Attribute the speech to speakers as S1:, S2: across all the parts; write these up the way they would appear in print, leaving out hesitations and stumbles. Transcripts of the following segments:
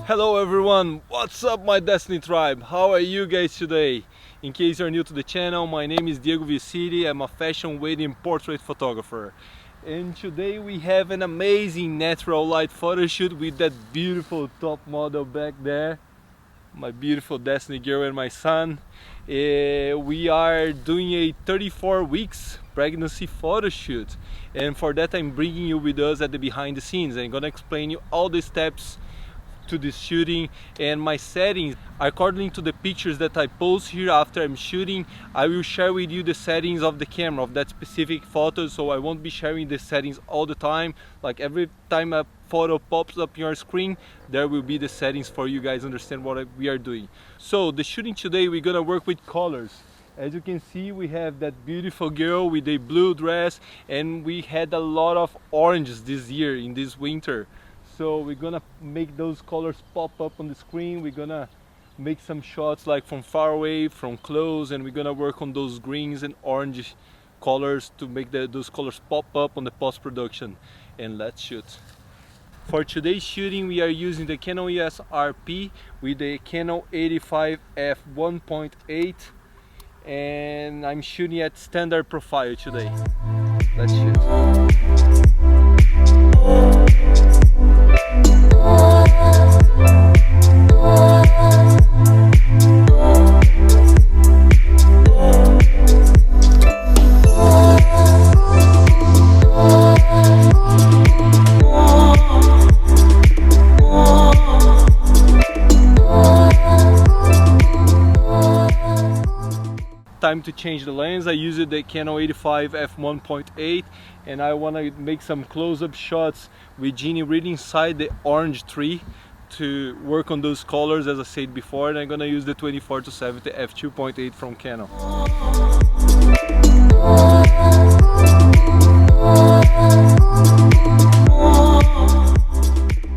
S1: Hello everyone, what's up my Destiny tribe? How are you guys today? In case you're new to the channel, my name is Diego Vicidi. I'm a fashion wedding portrait photographer. And today we have an amazing natural light photo shoot with that beautiful top model back there. My beautiful Destiny girl and my son. We are doing a 34 weeks pregnancy photo shoot. And for that I'm bringing you with us at the behind the scenes. I'm gonna explain you all the steps to this shooting and my settings according to the pictures that I post here after I'm shooting. I will share with you the settings of the camera of that specific photo, so I won't be sharing the settings all the time. Like every time a photo pops up on your screen, there will be the settings for you guys understand what we are doing. So the shooting today, we're gonna work with colors. As you can see, we have that beautiful girl with a blue dress, and we had a lot of oranges this year in this winter. So we're gonna make those colors pop up on the screen. We're gonna make some shots like from far away, from close, and we're gonna work on those greens and orange colors to make those colors pop up on the post-production. And let's shoot. For today's shooting, we are using the Canon EOS RP with the Canon 85 f1.8, and I'm shooting at standard profile today. Let's shoot. Time to change the lens. I used the Canon 85 f1.8 and I want to make some close-up shots with Genie right inside the orange tree to work on those colors as I said before, and I'm gonna use the 24-70 f2.8 from Canon.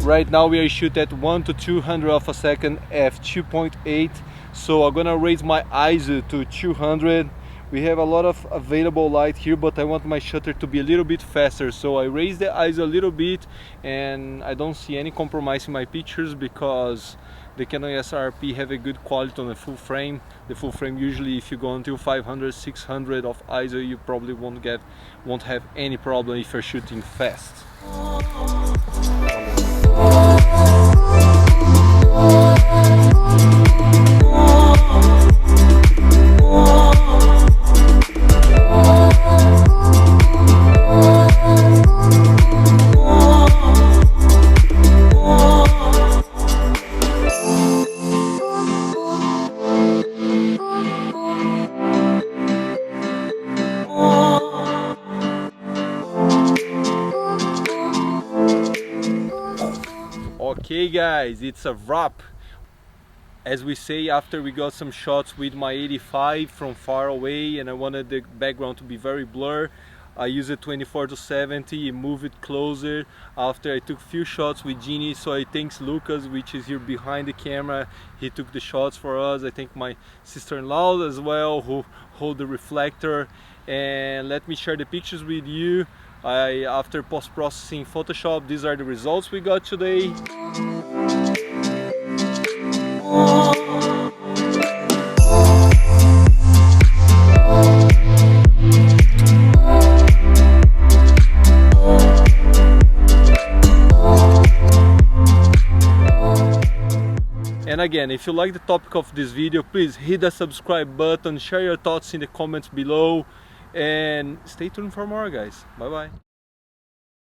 S1: Right now we are shooting at 1 to 200 of a second f2.8, so I'm gonna raise my ISO to 200. We have a lot of available light here, but I want my shutter to be a little bit faster, so I raise the ISO a little bit, and I don't see any compromise in my pictures because the Canon EOS RP have a good quality on the full frame. The full frame, usually if you go until 500, 600 of ISO, you probably won't have any problem if you're shooting fast. Okay guys, it's a wrap. As we say, after we got some shots with my 85 from far away and I wanted the background to be very blurred, I used a 24-70 and move it closer. After I took few shots with Genie, so I thanks Lucas, which is here behind the camera. He took the shots for us. I thank my sister-in-law as well, who hold the reflector. And let me share the pictures with you. After post-processing Photoshop, these are the results we got today. And again, if you like the topic of this video, please hit the subscribe button, share your thoughts in the comments below, and stay tuned for more guys. Bye bye.